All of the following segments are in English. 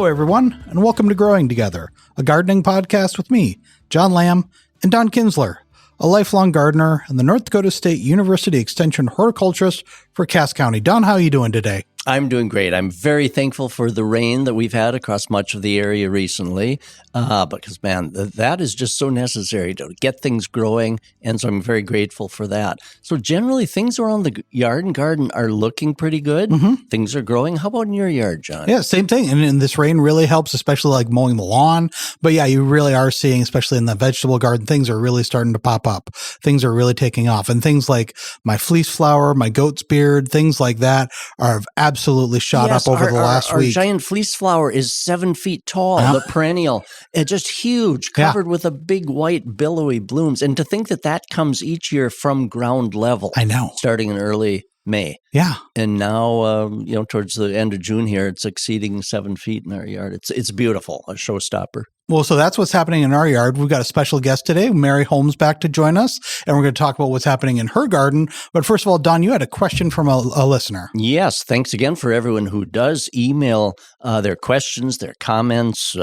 Hello, everyone, and welcome to Growing Together, a gardening podcast with me, John Lamb, and Don Kinsler, a lifelong gardener and the North Dakota State University Extension horticulturist for Cass County. Don, how are you doing today? I'm doing great. I'm very thankful for the rain that we've had across much of the area recently, because, man, that is just so necessary to get things growing, and so I'm very grateful for that. So generally, things around the yard and garden are looking pretty good. Mm-hmm. Things are growing. How about in your yard, John? Yeah, same thing. And this rain really helps, especially like mowing the lawn. But yeah, you really are seeing, especially in the vegetable garden, things are really starting to pop up. Things are really taking off. And things like my fleece flower, my goat's beard, things like that are absolutely shot up over the last week. Our giant fleece flower is 7 feet tall, the perennial. It's just huge, covered with a big white billowy blooms. And to think that that comes each year from ground level. I know. Starting in early May. Yeah. And now, towards the end of June here, it's exceeding 7 feet in our yard. It's beautiful, a showstopper. Well, so that's what's happening in our yard. We've got a special guest today. Mary Holm's back to join us, and we're going to talk about what's happening in her garden. But first of all, Don, you had a question from a listener. Yes. Thanks again for everyone who does email their questions, their comments,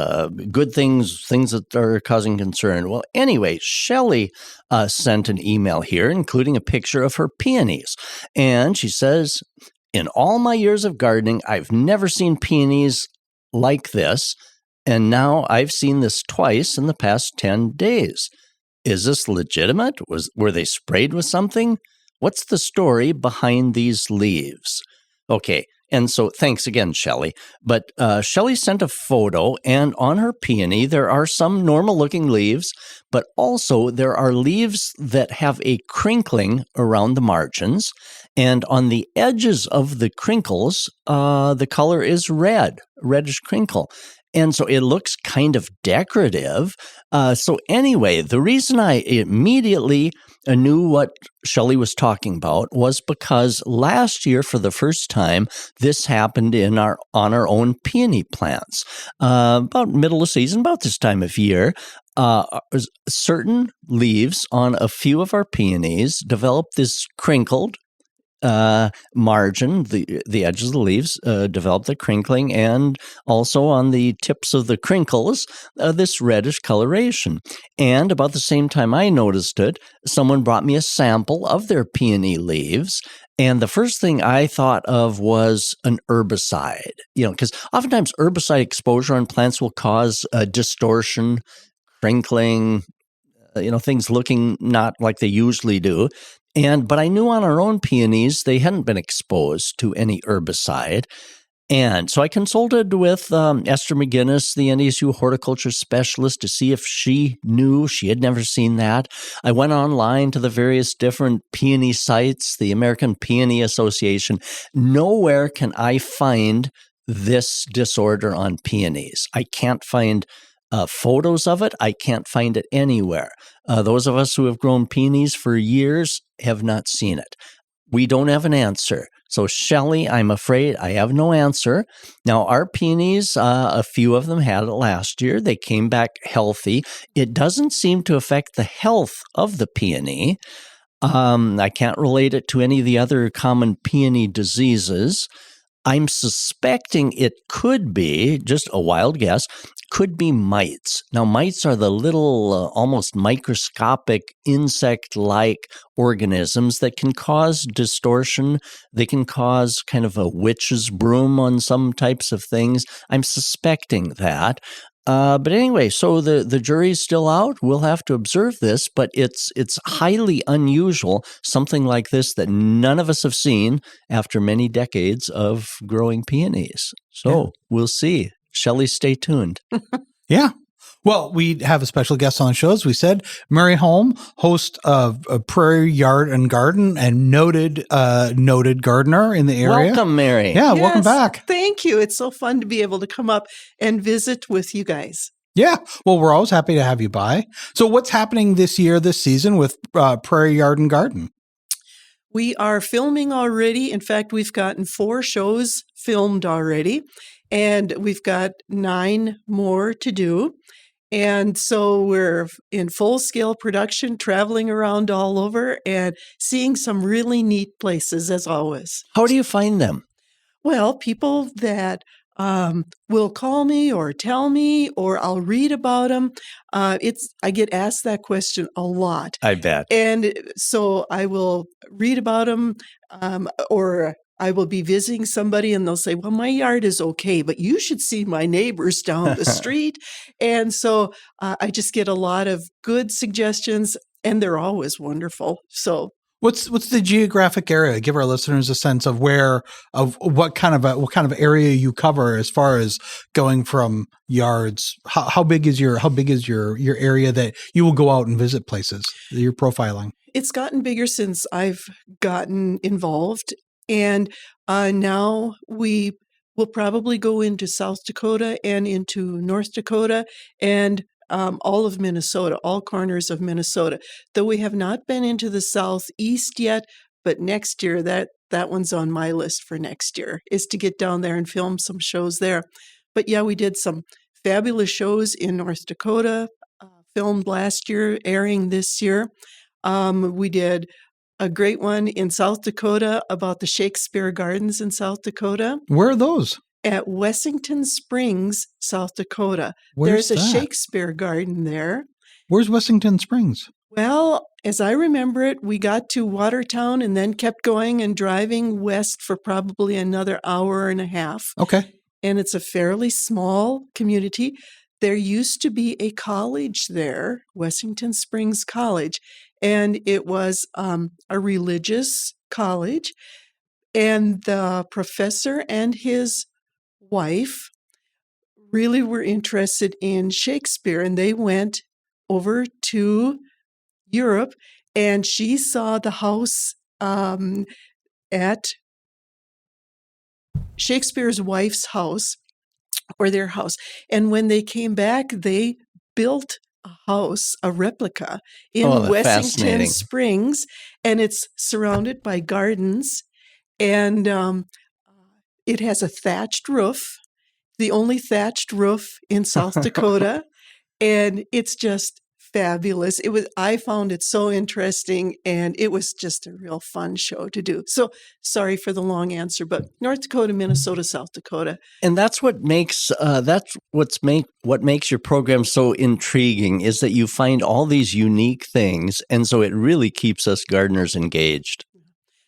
good things that are causing concern. Well, anyway, Shelley sent an email here, including a picture of her peonies. And she says, in all my years of gardening, I've never seen peonies like this. And now I've seen this twice in the past 10 days. Is this legitimate? Were they sprayed with something? What's the story behind these leaves? Okay, and so thanks again, Shelley. But Shelley sent a photo, and on her peony, there are some normal-looking leaves, but also there are leaves that have a crinkling around the margins, and on the edges of the crinkles, the color is reddish crinkle. And so it looks kind of decorative. So anyway, the reason I immediately knew what Shelley was talking about was because last year, for the first time, this happened on our own peony plants. About middle of season, about this time of year, certain leaves on a few of our peonies developed this crinkled margin, the edges of the leaves develop the crinkling, and also on the tips of the crinkles, this reddish coloration. And about the same time I noticed it, someone brought me a sample of their peony leaves, and the first thing I thought of was an herbicide, because oftentimes herbicide exposure on plants will cause distortion, crinkling, things looking not like they usually do. But I knew on our own peonies, they hadn't been exposed to any herbicide. And so I consulted with Esther McGinnis, the NDSU horticulture specialist, to see if she knew. She had never seen that. I went online to the various different peony sites, the American Peony Association. Nowhere can I find this disorder on peonies. I can't find photos of it. I can't find it anywhere. Those of us who have grown peonies for years have not seen it. We don't have an answer. So, Shelley, I'm afraid I have no answer. Now, our peonies, a few of them had it last year. They came back healthy. It doesn't seem to affect the health of the peony. I can't relate it to any of the other common peony diseases. I'm suspecting it could be, just a wild guess, could be mites. Now, mites are the little, almost microscopic insect-like organisms that can cause distortion. They can cause kind of a witch's broom on some types of things. I'm suspecting that. But anyway, so the jury's still out. We'll have to observe this, but it's highly unusual, something like this that none of us have seen after many decades of growing peonies. So We'll see. Shelley, stay tuned. Yeah. Well, we have a special guest on the show, as we said, Mary Holm, host of Prairie Yard and Garden and noted gardener in the area. Welcome, Mary. Yeah, yes, welcome back. Thank you. It's so fun to be able to come up and visit with you guys. Yeah. Well, we're always happy to have you by. So what's happening this season with Prairie Yard and Garden? We are filming already. In fact, we've gotten 4 shows filmed already, and we've got 9 more to do. And so we're in full-scale production, traveling around all over and seeing some really neat places, as always. How do you find them? Well, people that will call me or tell me, or I'll read about them. I get asked that question a lot. I bet. And so I will read about them, or I will be visiting somebody and they'll say, well, my yard is okay, but you should see my neighbors down the street. And so I just get a lot of good suggestions, and they're always wonderful. So What's the geographic area? Give our listeners a sense of what kind of area you cover as far as going from yards. How big is your area that you will go out and visit places that you're profiling? It's gotten bigger since I've gotten involved, and now we will probably go into South Dakota and into North Dakota and all of Minnesota, all corners of Minnesota. Though we have not been into the Southeast yet, but next year, that one's on my list for next year, is to get down there and film some shows there. But yeah, we did some fabulous shows in North Dakota, filmed last year, airing this year. We did a great one in South Dakota about the Shakespeare Gardens in South Dakota. Where are those? At Wessington Springs, South Dakota. Where's There's a that? Shakespeare Garden there. Where's Wessington Springs? Well, as I remember it, we got to Watertown and then kept going and driving west for probably another hour and a half. Okay. And it's a fairly small community. There used to be a college there, Wessington Springs College, and it was a religious college. And the professor and his wife really were interested in Shakespeare, and they went over to Europe, and she saw the house at Shakespeare's wife's house, or their house. And when they came back, they built a house, a replica in Wessington Springs, and it's surrounded by gardens, and it has a thatched roof, the only thatched roof in South Dakota, and it's just fabulous. I found it so interesting, and it was just a real fun show to do. So sorry for the long answer, but North Dakota, Minnesota, South Dakota. And that's what makes what makes your program so intriguing, is that you find all these unique things, and so it really keeps us gardeners engaged.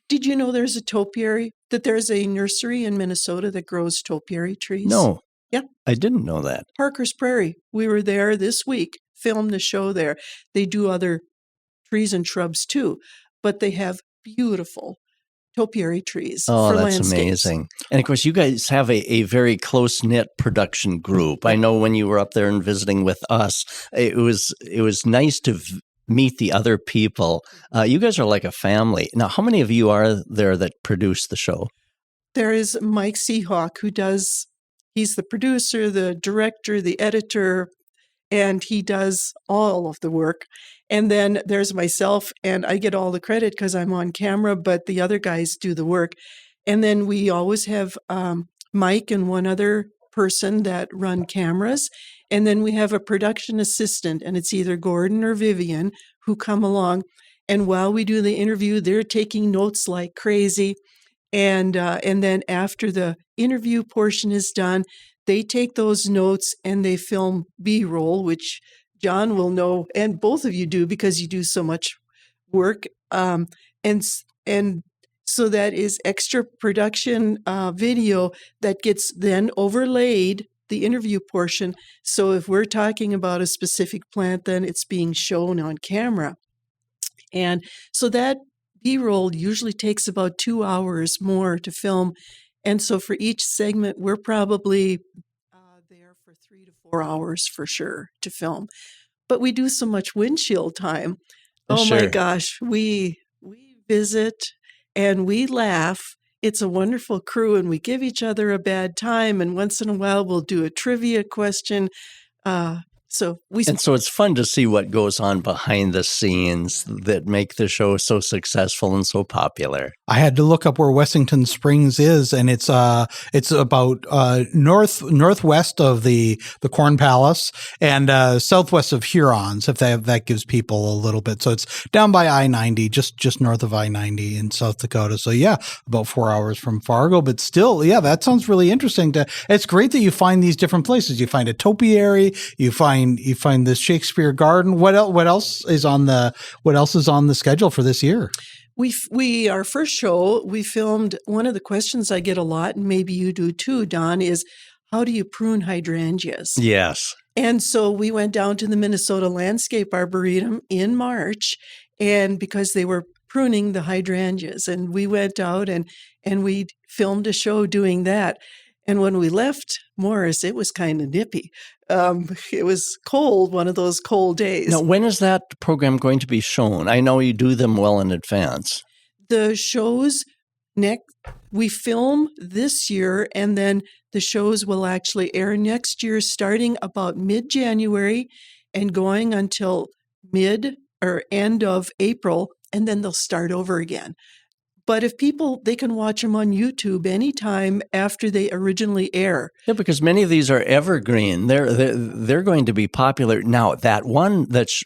Did you know there's a nursery in Minnesota that grows topiary trees? No. Yeah. I didn't know that. Parker's Prairie. We were there this week, filmed the show there. They do other trees and shrubs too, but they have beautiful topiary trees for landscapes. Oh, that's amazing. And of course, you guys have a very close-knit production group. I know when you were up there and visiting with us, it was nice to meet the other people. You guys are like a family. Now, how many of you are there that produce the show? There is Mike Seahawk, he's the producer, the director, the editor, and he does all of the work. And then there's myself, and I get all the credit because I'm on camera, but the other guys do the work. And then we always have Mike and one other person that run cameras. And then we have a production assistant, and it's either Gordon or Vivian who come along. And while we do the interview, they're taking notes like crazy. And then after the interview portion is done, they take those notes and they film B-roll, which John will know, and both of you do because you do so much work. And so that is extra production video that gets then overlaid the interview portion. So if we're talking about a specific plant, then it's being shown on camera. And so that B-roll usually takes about 2 hours more to film. And so for each segment, we're probably there for 3 to 4 hours for sure to film. But we do so much windshield time. Oh Sure. my gosh, we visit and we laugh. It's a wonderful crew, and we give each other a bad time. And once in a while, we'll do a trivia question. So we And so it's fun to see what goes on behind the scenes that make the show so successful and so popular. I had to look up where Wessington Springs is, and it's about northwest of the Corn Palace and southwest of Hurons, if that gives people a little bit. So it's down by I-90, just north of I-90 in South Dakota. So yeah, about 4 hours from Fargo, but still, yeah, that sounds really interesting. It's great that you find these different places. You find a topiary, you find this Shakespeare Garden. What else is on the schedule for this year? Our first show, we filmed. One of the questions I get a lot, and maybe you do too, Don, is how do you prune hydrangeas? Yes. And so we went down to the Minnesota Landscape Arboretum in March, and because they were pruning the hydrangeas, and we went out and we filmed a show doing that. And when we left Morris, it was kind of nippy. It was cold, one of those cold days. Now, when is that program going to be shown? I know you do them well in advance. The shows we film this year, and then the shows will actually air next year, starting about mid-January and going until mid or end of April, and then they'll start over again. But if people, they can watch them on YouTube anytime after they originally air. Yeah, because many of these are evergreen. They're going to be popular. Now, that one that's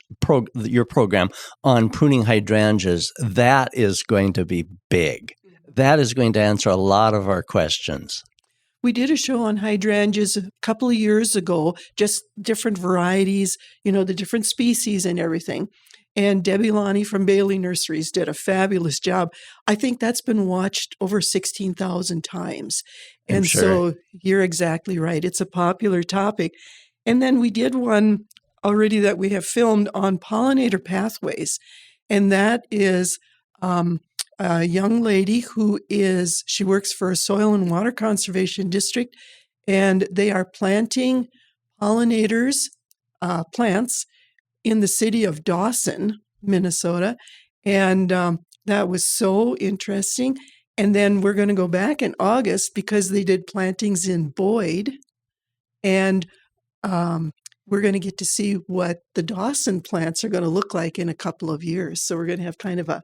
your program on pruning hydrangeas, that is going to be big. That is going to answer a lot of our questions. We did a show on hydrangeas a couple of years ago, just different varieties, the different species and everything. And Debbie Lonnie from Bailey Nurseries did a fabulous job. I think that's been watched over 16,000 times. And so you're exactly right. It's a popular topic. And then we did one already that we have filmed on pollinator pathways. And that is a young lady she works for a soil and water conservation district, and they are planting pollinators, plants, in the city of Dawson, Minnesota. And that was so interesting. And then we're going to go back in August because they did plantings in Boyd. And we're going to get to see what the Dawson plants are going to look like in a couple of years. So we're going to have kind of a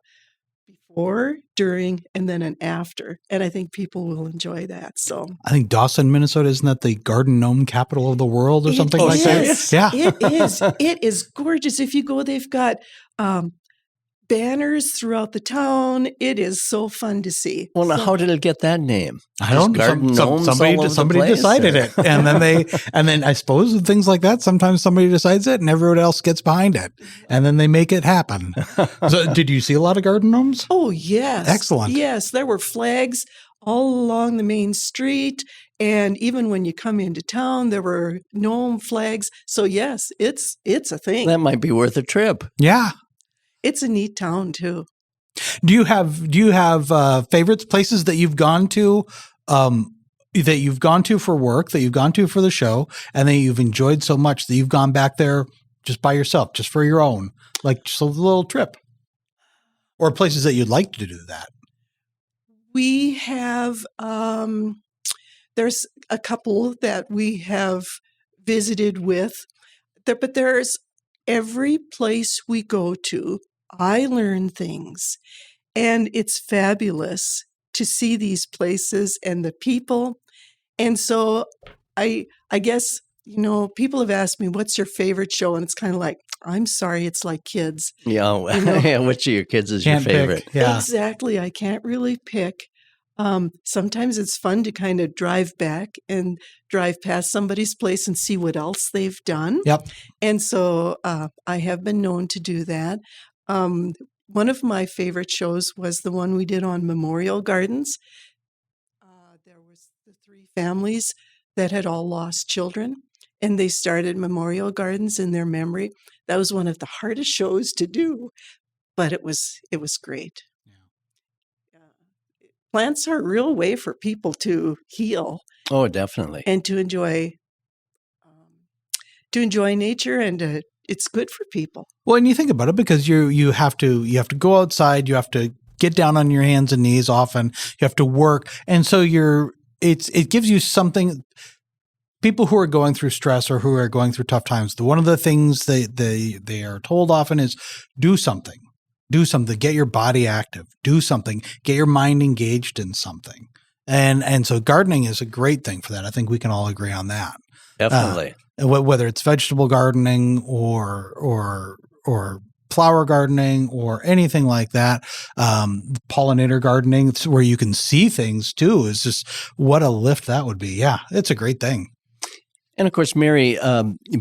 before, during, and then an after. And I think people will enjoy that. So I think Dawson, Minnesota, isn't that the garden gnome capital of the world or something like that? Yeah. It is. It is gorgeous. If you go, they've got banners throughout the town. It is so fun to see. Well, now, how did it get that name? I don't know. Somebody decided it, and then I suppose with things like that, sometimes somebody decides it, and everyone else gets behind it, and then they make it happen. So, did you see a lot of garden gnomes? Oh, yes, excellent. Yes, there were flags all along the main street, and even when you come into town, there were gnome flags. So yes, it's a thing. That might be worth a trip. Yeah. It's a neat town too. Do you have favorites, places that you've gone to, for work, that you've gone to for the show, and that you've enjoyed so much that you've gone back there just by yourself, just for your own, like just a little trip, or places that you'd like to do that? We have there's a couple that we have visited with, but there's every place we go to, I learn things, and it's fabulous to see these places and the people. And so I guess, people have asked me, what's your favorite show? And it's kind of like, I'm sorry, it's like kids. Yeah. Which of your kids is your favorite? Yeah. Exactly. I can't really pick. Sometimes it's fun to kind of drive back and drive past somebody's place and see what else they've done. Yep. And so I have been known to do that. One of my favorite shows was the one we did on memorial gardens. There was the 3 families that had all lost children, and they started memorial gardens in their memory. That was one of the hardest shows to do, but it was great. Plants are a real way for people to heal. Oh, definitely. And to enjoy nature, and it's good for people. Well, and you think about it, because you have to go outside, you have to get down on your hands and knees often, you have to work, and so it gives you something. people who are going through stress or who are going through tough times, one of the things they are told often is do something. Do something. Get your body active. Do something. Get your mind engaged in something. And so gardening is a great thing for that. I think we can all agree on that. Definitely. Whether it's vegetable gardening or flower gardening or anything like that, pollinator gardening, where you can see things too, is just what a lift that would be. Yeah, it's a great thing. And of course, Mary,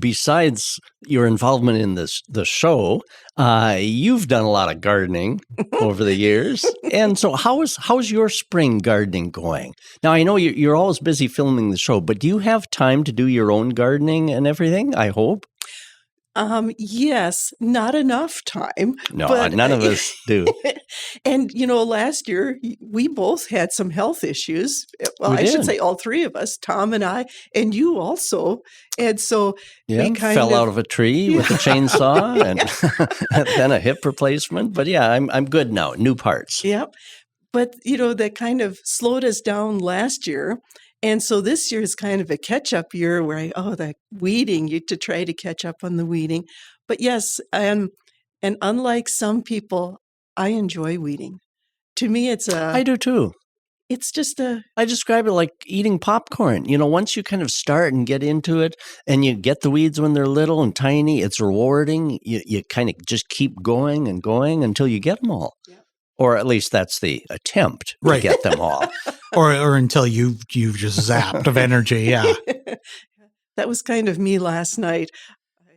besides your involvement in the show, you've done a lot of gardening over the years. And so how's your spring gardening going? Now, I know you're always busy filming the show, but do you have time to do your own gardening and everything, I hope? Yes, not enough time. No, but, none of us do. And, last year we both had some health issues. Well, I should say all three of us, Tom and I, and you also. And so we fell out of a tree with a chainsaw and then a hip replacement. But yeah, I'm good now. New parts. Yep. But, that kind of slowed us down last year. And so this year is kind of a catch-up year where that weeding, to try to catch up on the weeding. But yes, and unlike some people, I enjoy weeding. To me, I do too. It's just I describe it like eating popcorn. Once you kind of start and get into it and you get the weeds when they're little and tiny, it's rewarding. You kind of just keep going and going until you get them all. Yeah. Or at least that's the attempt to get them all. Or until you've just zapped of energy, yeah. That was kind of me last night. I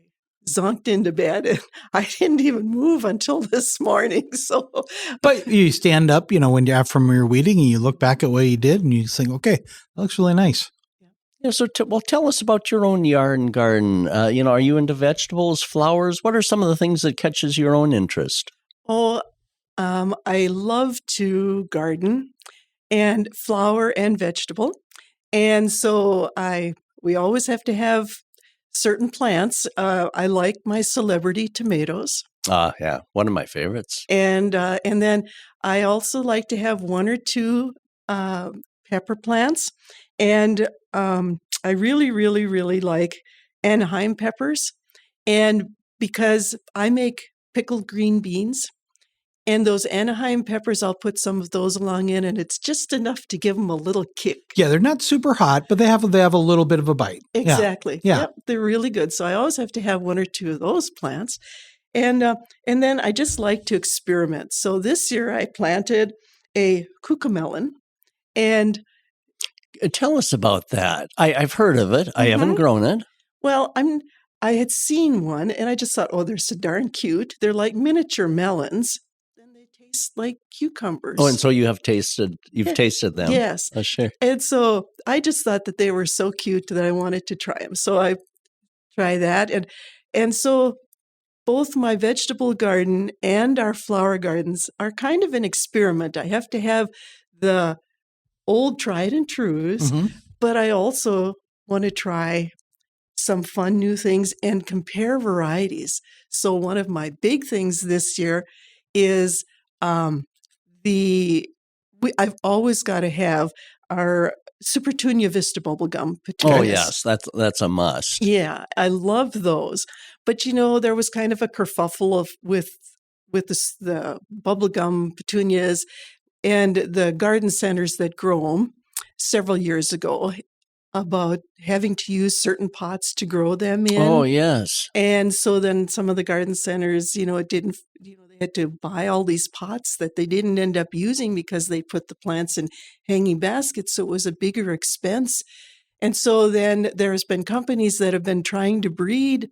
zonked into bed and I didn't even move until this morning. So, but you stand up, when you're from your weeding, and you look back at what you did, and you think, okay, that looks really nice. Yeah. So, tell us about your own yard and garden. Are you into vegetables, flowers? What are some of the things that catches your own interest? I love to garden and flower and vegetable. And so we always have to have certain plants. I like my celebrity tomatoes. Yeah, one of my favorites. And then I also like to have one or two pepper plants. And I really, really, really like Anaheim peppers. And because I make pickled green beans, and those Anaheim peppers, I'll put some of those along in, and it's just enough to give them a little kick. Yeah, they're not super hot, but they have a little bit of a bite. Exactly. Yeah. Yep, they're really good. So I always have to have one or two of those plants. And then I just like to experiment. So this year I planted a cucamelon. And tell us about that. I've heard of it. I haven't grown it. Well, I had seen one, and I just thought, they're so darn cute. They're like miniature melons. Taste like cucumbers. Oh, and so you've tasted them. Yes. Oh, sure. And so I just thought that they were so cute that I wanted to try them. So I try that. And so both my vegetable garden and our flower gardens are kind of an experiment. I have to have the old tried and trues, but I also want to try some fun new things and compare varieties. So one of my big things this year is I've always got to have our Supertunia Vista bubblegum petunias. Oh yes, that's a must. Yeah, I love those. But there was kind of a kerfuffle with the bubblegum petunias and the garden centers that grow them several years ago about having to use certain pots to grow them in. Oh yes. And so then some of the garden centers, it didn't. They had to buy all these pots that they didn't end up using because they put the plants in hanging baskets. So it was a bigger expense. And so then there's been companies that have been trying to breed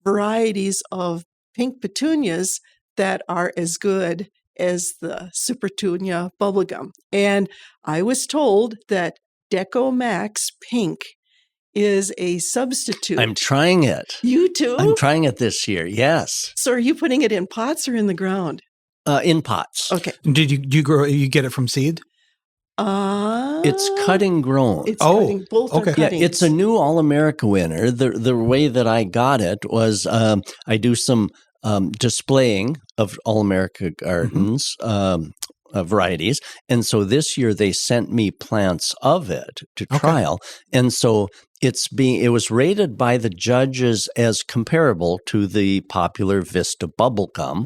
varieties of pink petunias that are as good as the Supertunia bubblegum. And I was told that Deco Max Pink is a substitute. I'm trying it. You too? I'm trying it this year, yes. So are you putting it in pots or in the ground? In pots. Okay. Did you grow? You get it from seed? It's cutting grown. It's cutting, both are cuttings. Yeah, it's a new All-America winner. The way that I got it was I do some displaying of All-America gardens varieties. And so this year they sent me plants of it to trial. And so it was rated by the judges as comparable to the popular Vista bubblegum.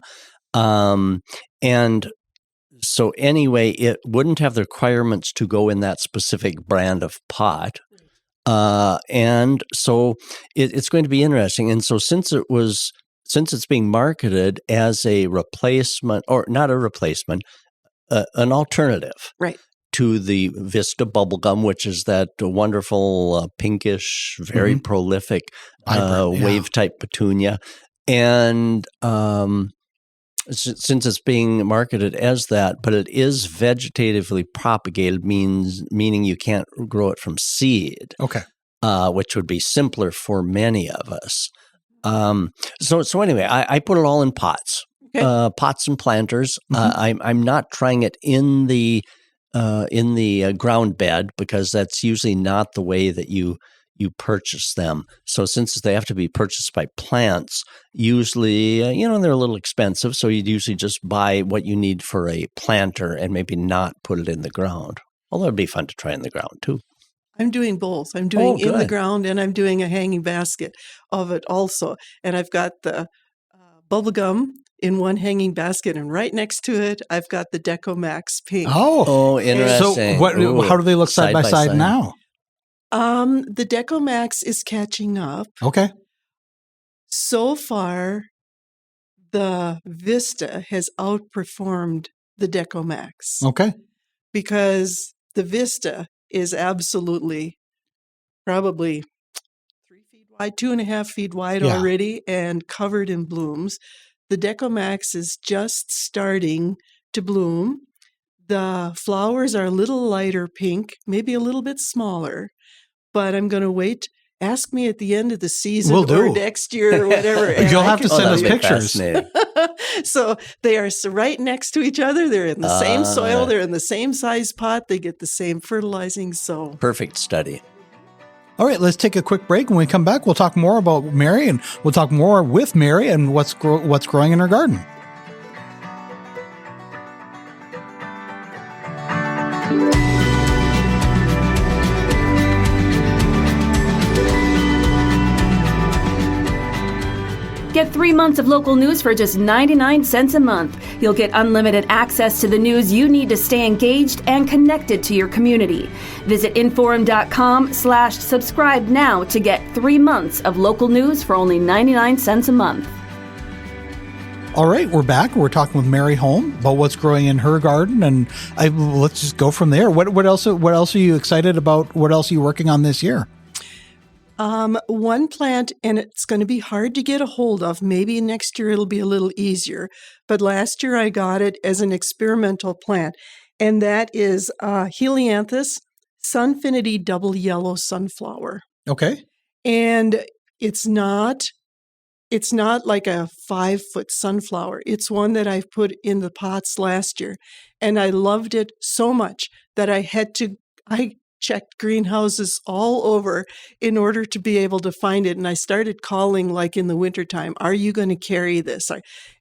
And so anyway, it wouldn't have the requirements to go in that specific brand of pot. And so it's going to be interesting. And so since it's being marketed as a replacement, or not a replacement, an alternative to the Vista bubblegum, which is that wonderful pinkish, very prolific wave-type petunia. And since it's being marketed as that, but it is vegetatively propagated, meaning you can't grow it from seed, which would be simpler for many of us. So anyway, I put it all in pots. Pots and planters. I'm not trying it in the ground bed, because that's usually not the way that you purchase them. So since they have to be purchased by plants, usually they're a little expensive. So you'd usually just buy what you need for a planter and maybe not put it in the ground. Although it'd be fun to try in the ground too. I'm doing both. I'm doing in the ground, and I'm doing a hanging basket of it also. And I've got the bubblegum in one hanging basket, and right next to it, I've got the Deco Max pink. Oh, interesting. So how do they look side by side now? The Deco Max is catching up. Okay. So far, the Vista has outperformed the Deco Max. Okay. Because the Vista is absolutely probably 3 feet wide, 2.5 feet wide already, and covered in blooms. The Deco Max is just starting to bloom. The flowers are a little lighter pink, maybe a little bit smaller, but I'm going to wait. Ask me at the end of the season or next year or whatever. You'll have to send us pictures. So they are right next to each other. They're in the same soil. They're in the same size pot. They get the same fertilizing. So perfect study. All right, let's take a quick break. When we come back, we'll talk more about Mary, and we'll talk more with Mary and what's growing in her garden. Get 3 months of local news for just 99 cents a month. You'll get unlimited access to the news you need to stay engaged and connected to your community. Visit inforum.com/subscribe now to get 3 months of local news for only 99 cents a month. All right, we're back. We're talking with Mary Holm about what's growing in her garden, and let's just go from there. What else are you excited about? What else are you working on this year? One plant, and it's going to be hard to get a hold of. Maybe next year it'll be a little easier. But last year I got it as an experimental plant, and that is Helianthus Sunfinity Double Yellow Sunflower. Okay. And it's not like a 5-foot sunflower. It's one that I put in the pots last year, and I loved it so much that I checked greenhouses all over in order to be able to find it. And I started calling like in the wintertime, are you going to carry this?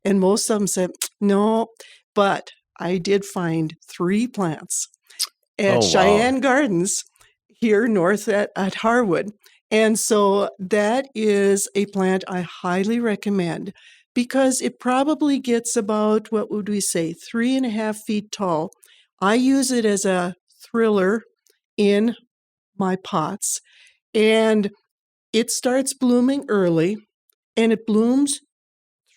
And most of them said, no, but I did find 3 plants at Cheyenne Gardens here north at Harwood. And so that is a plant I highly recommend because it probably gets about, 3.5 feet tall. I use it as a thriller in my pots, and it starts blooming early, and it blooms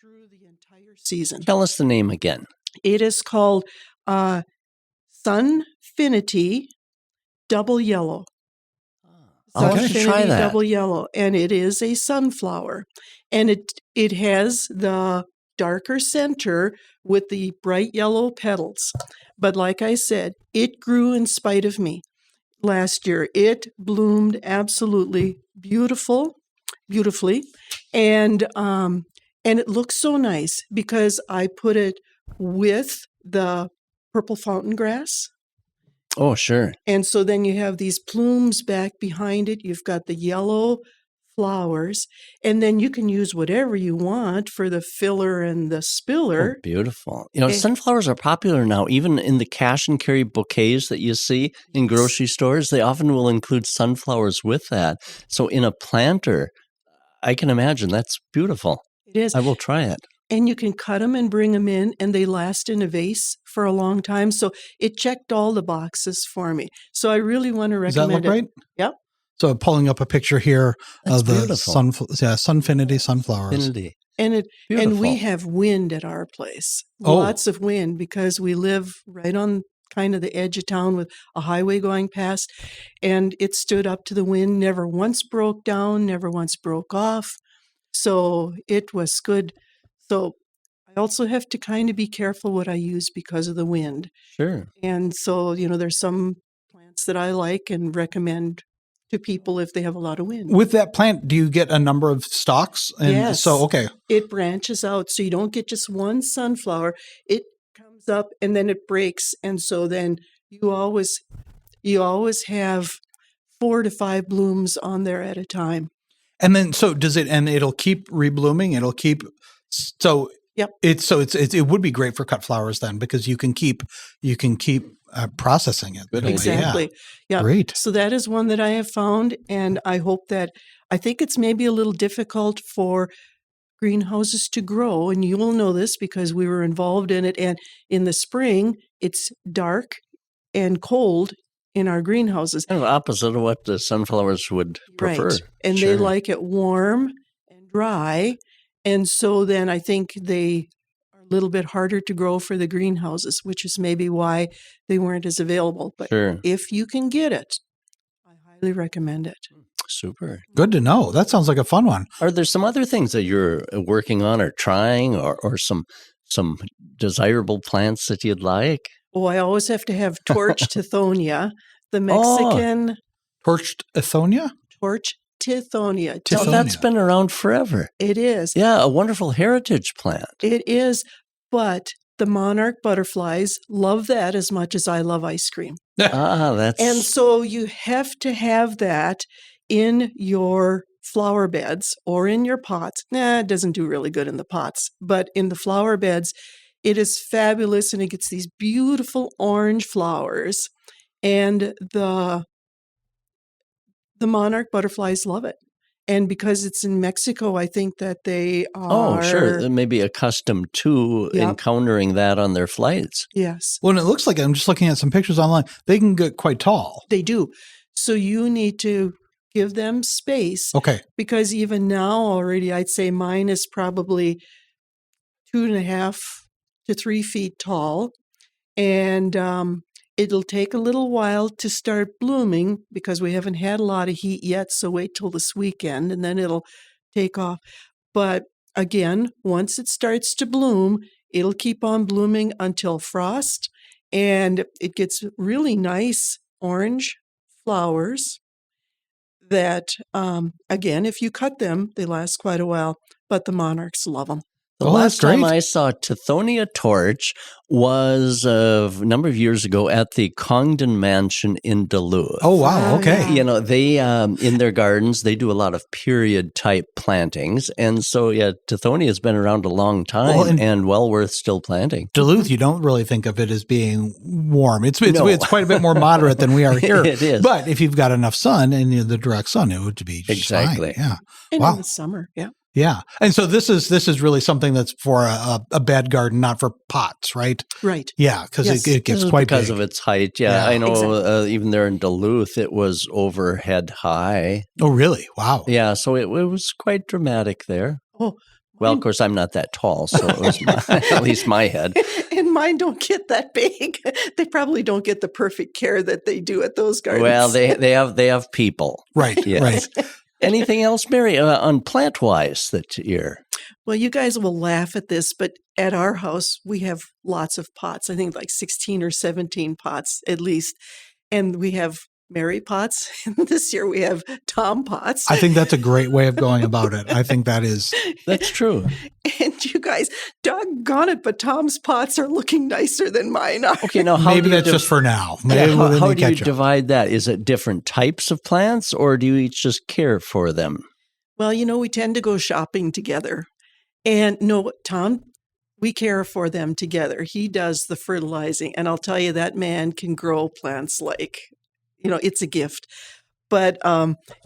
through the entire season. Tell us the name again. It is called Sunfinity Double Yellow. I'll have to try that. Double Yellow, and it is a sunflower, and it has the darker center with the bright yellow petals. But like I said, it grew in spite of me. Last year, it bloomed absolutely beautifully, and it looks so nice because I put it with the purple fountain grass. Oh, sure. And so then you have these plumes back behind it. You've got the yellow flowers, and then you can use whatever you want for the filler and the Oh, spiller. beautiful. Eh, Sunflowers are popular now. Even in the cash and carry bouquets that you see in grocery stores, they often will include sunflowers with that. So in a planter, I can imagine that's beautiful. It is. I will try it. And you can cut them and bring them in, and they last in a vase for a long time. So it checked all the boxes for me. So I really want to Does that recommend look it. right? Yep. So pulling up a picture here That's of the beautiful. Sunfinity sunflowers. Infinity. And Beautiful. we have wind at our place. Oh. Lots of wind because we live right on kind of the edge of town with a highway going past. And it stood up to the wind, never once broke down, never once broke off. So it was good. So I also have to kind of be careful what I use because of the wind. Sure. And so, there's some plants that I like and recommend to people if they have a lot of wind. With that plant, do you get a number of stalks? And Yes. So, okay. It branches out. So you don't get just one sunflower. It comes up and then it breaks. And so then you always have 4 to 5 blooms on there at a time. And then, so does it, and it'll keep reblooming. It'll keep, so Yep. It would be great for cut flowers then, because you can keep processing it. Good idea. Exactly. Yeah. Great. So that is one that I have found. And I think it's maybe a little difficult for greenhouses to grow. And you will know this because we were involved in it. And in the spring, it's dark and cold in our greenhouses. Kind of opposite of what the sunflowers would prefer. Right. And they like it warm and dry. And so then I think they are a little bit harder to grow for the greenhouses, which is maybe why they weren't as available. But Sure. if you can get it, I highly recommend it. Super. Good to know. That sounds like a fun one. Are there some other things that you're working on or trying, or some desirable plants that you'd like? Oh, I always have to have torch tithonia, the Mexican Torched Ithonia? torch tithonia. Oh, Tithonia. that's been around forever. It is. Yeah, a wonderful heritage plant. It is. But the monarch butterflies love that as much as I love ice cream. That's And so you have to have that in your flower beds or in your pots. It doesn't do really good in the pots, but in the flower beds, it is fabulous and it gets these beautiful orange flowers. And the monarch butterflies love it. And because it's in Mexico, I think that they are... Oh, sure. They may be accustomed to encountering that on their flights. Yes. Well, and it looks like, I'm just looking at some pictures online, they can get quite tall. They do. So you need to give them space. Okay. Because even now already, I'd say mine is probably 2.5 to 3 feet tall. And it'll take a little while to start blooming because we haven't had a lot of heat yet. So wait till this weekend and then it'll take off. But again, once it starts to bloom, it'll keep on blooming until frost. And it gets really nice orange flowers that, again, if you cut them, they last quite a while, but the monarchs love them. The Oh, last that's great. time I saw Tithonia torch was a number of years ago at the Congdon Mansion in Duluth. Oh, wow. Oh, Okay. yeah. They, in their gardens, they do a lot of period type plantings. And so, Tithonia has been around a long time Well, and well worth still planting. Duluth, you don't really think of it as being warm. It's No. it's quite a bit more moderate than we are here. It is. But if you've got enough sun and the direct sun, it would be just Exactly. fine. Yeah. And Wow. in the summer, yeah. Yeah. And so this is really something that's for a bed garden, not for pots, right? Right. Yeah, because Yes. it gets This is quite because big. of its height. Yeah, Yeah. I know. Exactly. Even there in Duluth, it was overhead high. Oh, really? Wow. Yeah, so it was quite dramatic there. Oh, Well, of mine- course, I'm not that tall, so it was at least my head. and mine don't get that big. They probably don't get the perfect care that they do at those gardens. Well, they have people. Right. Yes. Right. Anything else, Mary, on plant wise that you're? Well, you guys will laugh at this, but at our house, we have lots of pots. I think like 16 or 17 pots at least. And we have Mary pots. And this year we have Tom pots. I think that's a great way of going about it. I think that is. That's true. And you guys, doggone it, but Tom's pots are looking nicer than mine are. Okay, now how Maybe do you that's just for now. Maybe how then how they do you catch up. divide that? Is it different types of plants, or do you each just care for them? Well, we tend to go shopping together. And no, Tom, we care for them together. He does the fertilizing. And I'll tell you, that man can grow plants like, it's a gift. But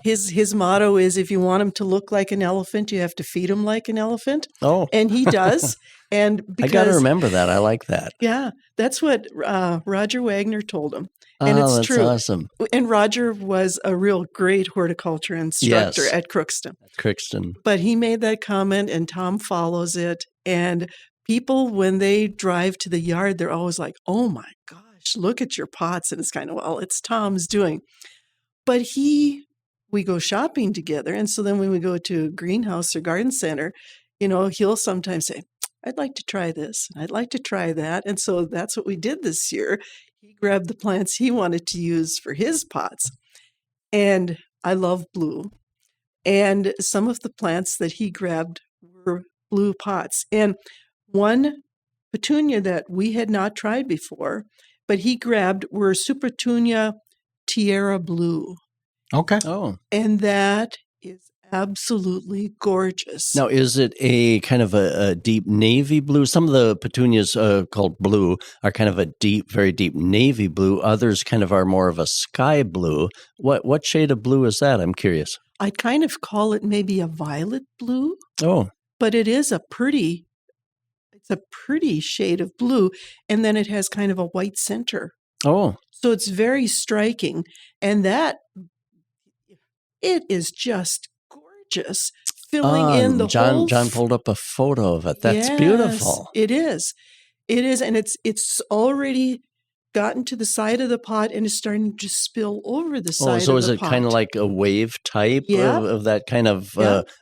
his motto is, if you want him to look like an elephant, you have to feed him like an elephant. Oh. And he does. And I got to remember that. I like that. Yeah, that's what Roger Wagner told him. And oh, it's that's true. Awesome. And Roger was a real great horticulture instructor at Crookston. But he made that comment, and Tom follows it. And people, when they drive to the yard, they're always like, oh my gosh, look at your pots. And it's kind of, well, it's Tom's doing. But we go shopping together. And so then when we go to a greenhouse or garden center, he'll sometimes say, I'd like to try this. I'd like to try that. And so that's what we did this year. He grabbed the plants he wanted to use for his pots. And I love blue. And some of the plants that he grabbed were blue pots. And one petunia that we had not tried before, but he grabbed, were Supertunia Tierra Blue. Okay. Oh. And that is absolutely gorgeous. Now, is it a kind of a deep navy blue? Some of the petunias called blue are kind of a deep, very deep navy blue. Others kind of are more of a sky blue. What shade of blue is that? I'm curious. I'd kind of call it maybe a violet blue. Oh. But it is a pretty shade of blue. And then it has kind of a white center. Oh. So it's very striking. And it is just gorgeous, filling in the whole. John pulled up a photo of it. That's beautiful. It is. And it's already gotten to the side of the pot and is starting to spill over the side of the pot. So is it kind of like a wave type of that kind of,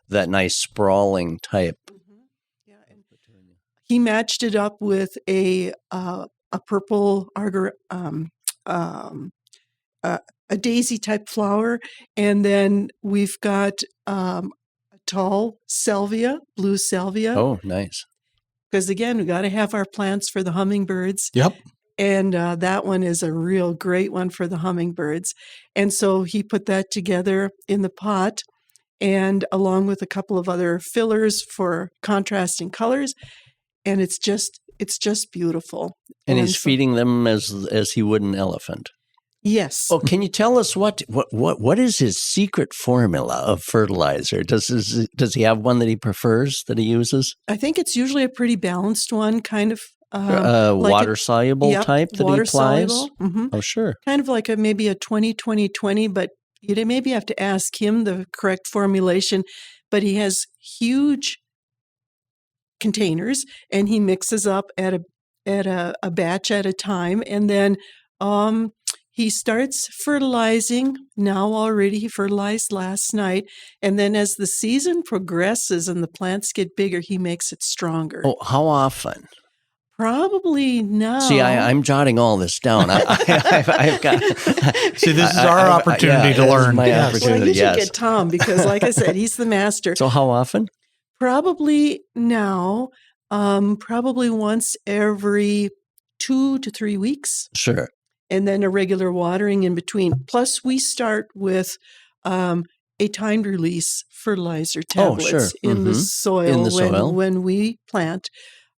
that nice sprawling type? Mm-hmm. Yeah. And he matched it up with a purple a daisy type flower, and then we've got a tall salvia, blue salvia. Oh, nice! Because again, we got to have our plants for the hummingbirds. Yep. And that one is a real great one for the hummingbirds. And so he put that together in the pot, and along with a couple of other fillers for contrasting colors, and it's just beautiful. And he's feeding them as he would an elephant. Yes. Oh, can you tell us what is his secret formula of fertilizer? Does he have one that he prefers, that he uses? I think it's usually a pretty balanced one, kind of water soluble type that he applies. Soluble. Mm-hmm. Oh, sure. Kind of like maybe a 20-20-20, but you maybe have to ask him the correct formulation. But he has huge containers, and he mixes up at a batch at a time, and then he starts fertilizing now already. He fertilized last night. And then as the season progresses and the plants get bigger, he makes it stronger. Oh, how often? Probably now. See, I'm jotting all this down. I've got. See, this is our opportunity to learn. My opportunity. Well, you should get Tom because, like I said, he's the master. So how often? Probably now. Probably once every 2 to 3 weeks. Sure. And then a regular watering in between. Plus, we start with a timed release fertilizer tablets in the soil when we plant,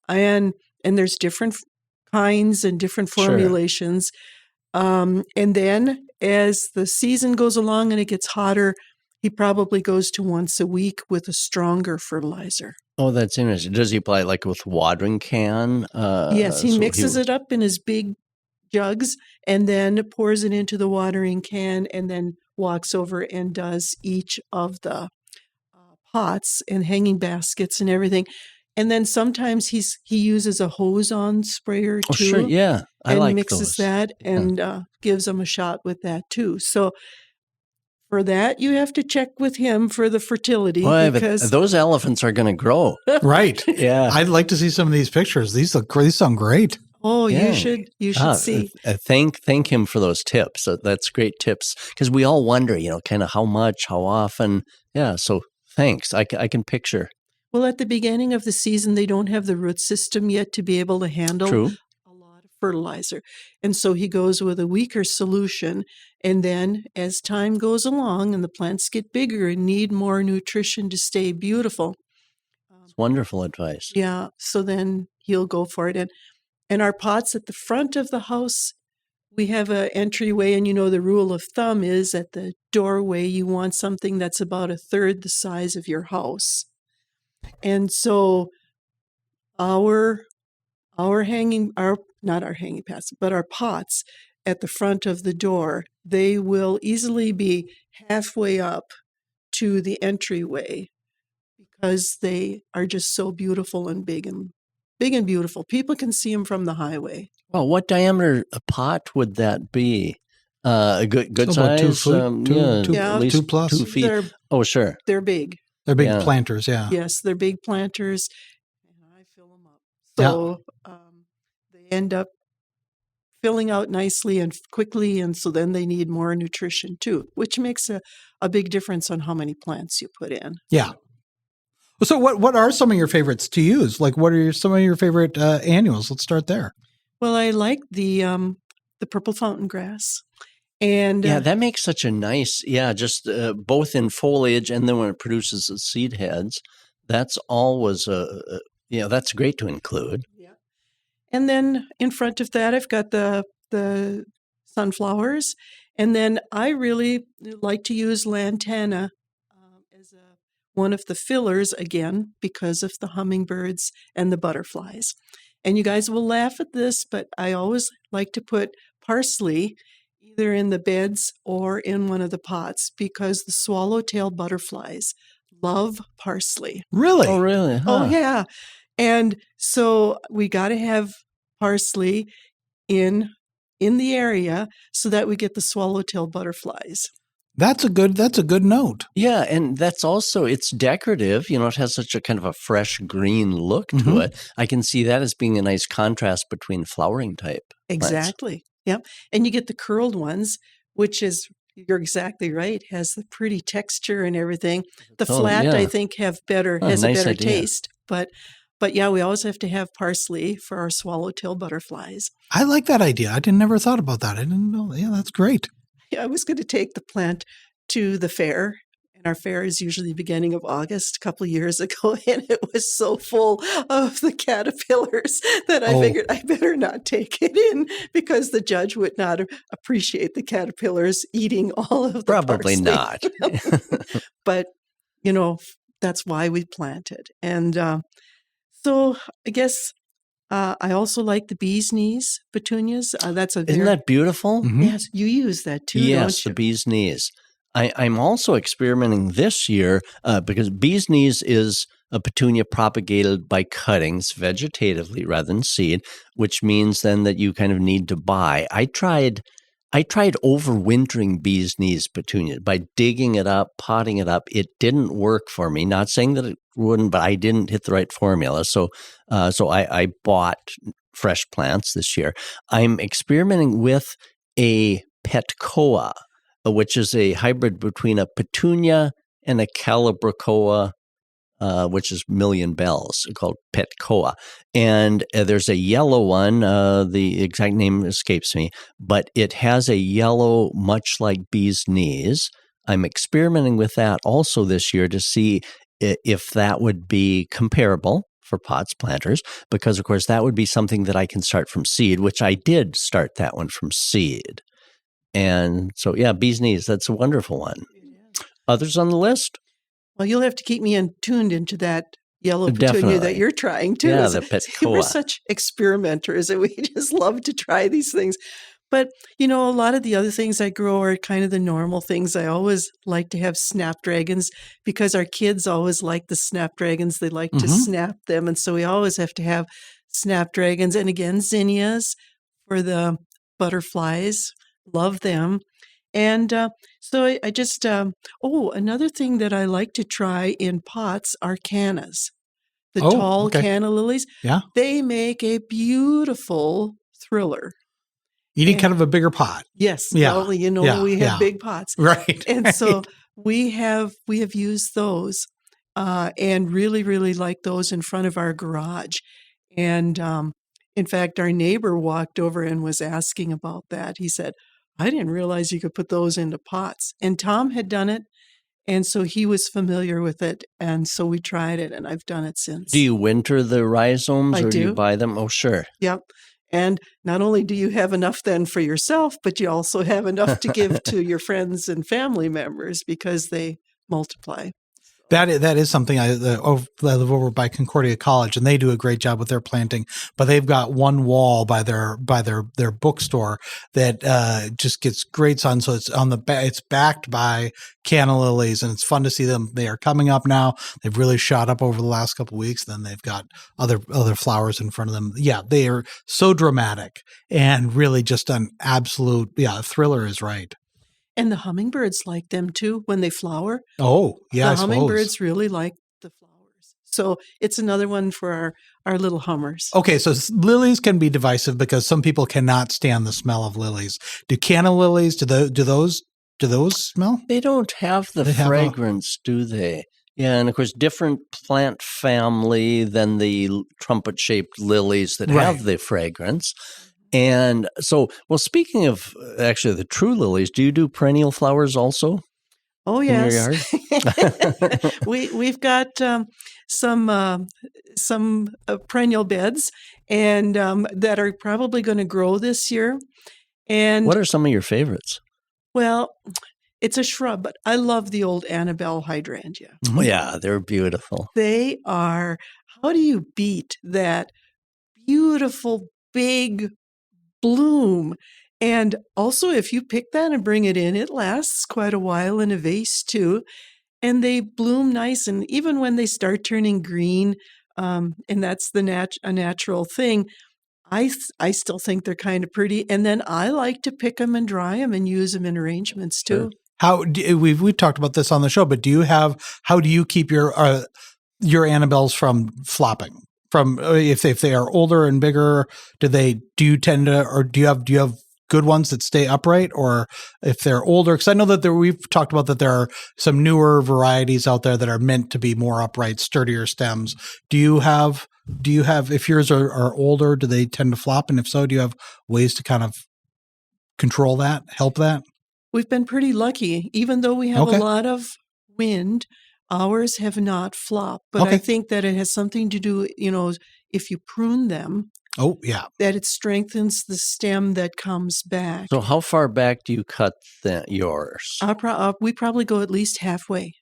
and there's different kinds and different formulations. And then as the season goes along and it gets hotter, he probably goes to once a week with a stronger fertilizer. Oh, that's interesting. Does he apply like with watering can? Yes, he mixes it up in his big jugs and then pours it into the watering can and then walks over and does each of the pots and hanging baskets and everything. And then sometimes he uses a hose-on sprayer too. Oh, sure, yeah. I like mixes those. that and gives them a shot with that too. So for that, you have to check with him for the fertility. Boy, because but those elephants are going to grow. Right. Yeah. I'd like to see some of these pictures. These sound great. Oh, you should see. Thank him for those tips. That's great tips because we all wonder, kind of how much, how often. Yeah. So thanks. I can picture. Well, at the beginning of the season, they don't have the root system yet to be able to handle True. a lot of fertilizer. And so he goes with a weaker solution. And then as time goes along and the plants get bigger and need more nutrition to stay beautiful. It's wonderful advice. Yeah. So then he'll go for it. And our pots at the front of the house, we have an entryway, and the rule of thumb is at the doorway, you want something that's about a third the size of your house. And so our not our hanging pots, but our pots at the front of the door, they will easily be halfway up to the entryway because they are just so beautiful and big and beautiful. People can see them from the highway. Well, what diameter a pot would that be? A good size? 2 foot, at least 2 plus. 2 feet. Sure. They're big. They're big planters, yeah. Yes, they're big planters, and I fill them up. So they end up filling out nicely and quickly, and so then they need more nutrition too, which makes a big difference on how many plants you put in. Yeah. So what are some of your favorites to use? Like, what are some of your favorite annuals? Let's start there. Well, I like the purple fountain grass. And that makes such a nice, just both in foliage and then when it produces the seed heads, that's always that's great to include. Yeah. And then in front of that, I've got the sunflowers. And then I really like to use lantana as one of the fillers, again, because of the hummingbirds and the butterflies. And you guys will laugh at this, but I always like to put parsley either in the beds or in one of the pots because the swallowtail butterflies love parsley. Really? Oh, really? Huh. Oh, yeah. And so we got to have parsley in the area so that we get the swallowtail butterflies. That's a good note. Yeah, and that's also, it's decorative. It has such a kind of a fresh green look to it. I can see that as being a nice contrast between flowering type plants. Exactly. Yep. And you get the curled ones, which is, you're exactly right, has the pretty texture and everything. The flat, I think, has a better idea. taste. But yeah, we always have to have parsley for our swallowtail butterflies. I like that idea. I never thought about that. I didn't know. Yeah, that's great. I was going to take the plant to the fair, and our fair is usually beginning of August, a couple of years ago, and it was so full of the caterpillars that I figured I better not take it in because the judge would not appreciate the caterpillars eating all of the Probably parsley. not. But, that's why we planted. And so I guess I also like the bee's knees petunias. Isn't that beautiful? Mm-hmm. Yes, you use that too, don't you? Yes, the bee's knees. I'm also experimenting this year because bee's knees is a petunia propagated by cuttings vegetatively rather than seed, which means then that you kind of need to buy. I tried overwintering bee's knees petunia by digging it up, potting it up. It didn't work for me. Not saying that it wouldn't, but I didn't hit the right formula. So I bought fresh plants this year. I'm experimenting with a petcoa, which is a hybrid between a petunia and a calibrachoa, which is million bells, called petcoa. And there's a yellow one, the exact name escapes me, but it has a yellow much like bee's knees. I'm experimenting with that also this year to see if that would be comparable for pots planters, because of course that would be something that I can start from seed, which I did start that one from seed. And so, bee's knees, that's a wonderful one. Others on the list? Well, you'll have to keep me tuned into that yellow petunia Definitely. that you're trying too. Yeah, the petcoa. We're such experimenters and we just love to try these things. But, a lot of the other things I grow are kind of the normal things. I always like to have snapdragons because our kids always like the snapdragons. They like to snap them. And so we always have to have snapdragons. And again, zinnias for the butterflies. Love them. And so I just, another thing that I like to try in pots are cannas. The tall canna lilies. Yeah. They make a beautiful thriller. You need kind of a bigger pot. Yes. Yeah. Well, we have big pots. Right. And so we have used those and really, really like those in front of our garage. And In fact, our neighbor walked over and was asking about that. He said, I didn't realize you could put those into pots. And Tom had done it, and so he was familiar with it, and so we tried it, and I've done it since. Do you winter the rhizomes I or do you do. buy them? Oh, sure. Yep. And not only do you have enough then for yourself, but you also have enough to give to your friends and family members because they multiply. That is something I live over by Concordia College, and they do a great job with their planting. But they've got one wall by their bookstore that just gets great sun. So it's on the it's backed by canna lilies, and it's fun to see them. They are coming up now. They've really shot up over the last couple of weeks. Then they've got other flowers in front of them. Yeah, they are so dramatic and really just an absolute thriller is right. And the hummingbirds like them too when they flower. Oh, yeah, the hummingbirds really like the flowers. So it's another one for our little hummers. Okay, so lilies can be divisive because some people cannot stand the smell of lilies. Do canna lilies, do those smell? They don't have the fragrance, do they? Yeah, and of course, different plant family than the trumpet-shaped lilies that have the fragrance. And so, well, speaking of actually the true lilies, do you do perennial flowers also? Oh, yes. In your yard? We've got some perennial beds and that are probably going to grow this year. And what are some of your favorites? Well, it's a shrub, but I love the old Annabelle hydrangea. Oh, yeah, they're beautiful. They are. How do you beat that beautiful big bloom? And also, if you pick that and bring it in, it lasts quite a while in a vase too. And they bloom nice. And even when they start turning green, and that's a natural thing, I still think they're kind of pretty. And then I like to pick them and dry them and use them in arrangements too. We've talked about this on the show, but how do you keep your Annabelles from flopping? From if they are older and bigger, do you tend to, or do you have good ones that stay upright, or if they're older? Because I know that we've talked about that there are some newer varieties out there that are meant to be more upright, sturdier stems. Do you have if yours are older, do they tend to flop? And if so, do you have ways to kind of control that, help that? We've been pretty lucky, even though we have a lot of wind. Ours have not flopped, but I think that it has something to do, if you prune them. Oh, yeah. That it strengthens the stem that comes back. So how far back do you cut yours? We probably go at least halfway.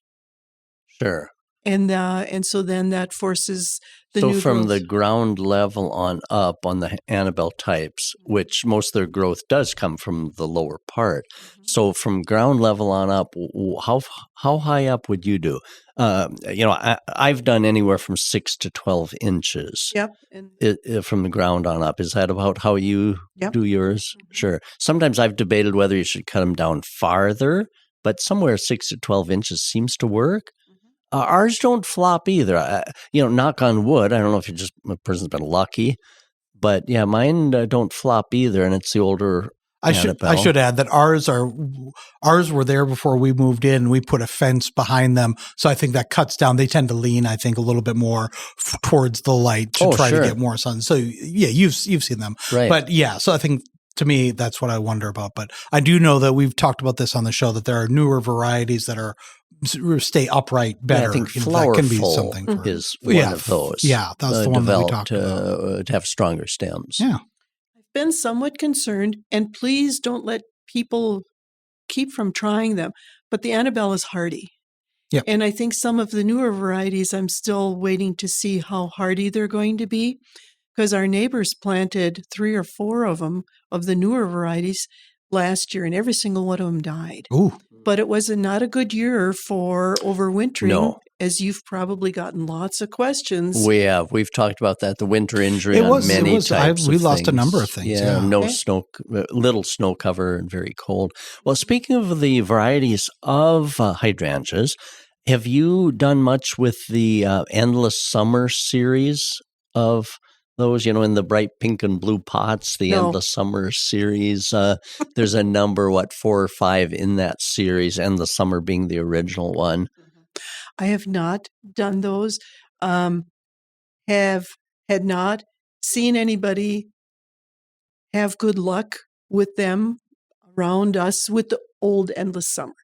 Sure. And so then that forces the new So from growth. the ground level on up on the Annabelle types, which most of their growth does come from the lower part. Mm-hmm. So from ground level on up, how high up would you do? I've done anywhere from 6 to 12 inches. Yep. From the ground on up. Is that about how you do yours? Mm-hmm. Sure. Sometimes I've debated whether you should cut them down farther, but somewhere 6 to 12 inches seems to work. Ours don't flop either. Knock on wood. I don't know if a person's been lucky, but yeah, mine don't flop either, and it's the older. I should add that ours were there before we moved in. We put a fence behind them, so I think that cuts down. They tend to lean, I think, a little bit more towards the light to try to get more sun. So yeah, you've seen them, right? But yeah, so I think. To me, that's what I wonder about. But I do know that we've talked about this on the show, that there are newer varieties that stay upright better. Yeah, I think flower that can be full something is one of those. Yeah, that's the one that we talked about. To have stronger stems. Yeah. I've been somewhat concerned, and please don't let people keep from trying them, but the Annabelle is hardy. Yeah. And I think some of the newer varieties, I'm still waiting to see how hardy they're going to be. Because our neighbors planted 3 or 4 of them, of the newer varieties, last year, and every single one of them died. Ooh. But it was not a good year for overwintering, as you've probably gotten lots of questions. We have. We've talked about that, the winter injury on many types we of lost things. A number of things. Yeah, snow, little snow cover and very cold. Well, speaking of the varieties of hydrangeas, have you done much with the Endless Summer series of those, in the bright pink and blue pots, the Endless Summer series? There's a number, 4 or 5 in that series, Endless Summer being the original one. I have not done those. Have had not seen anybody have good luck with them around us with the old endless summer.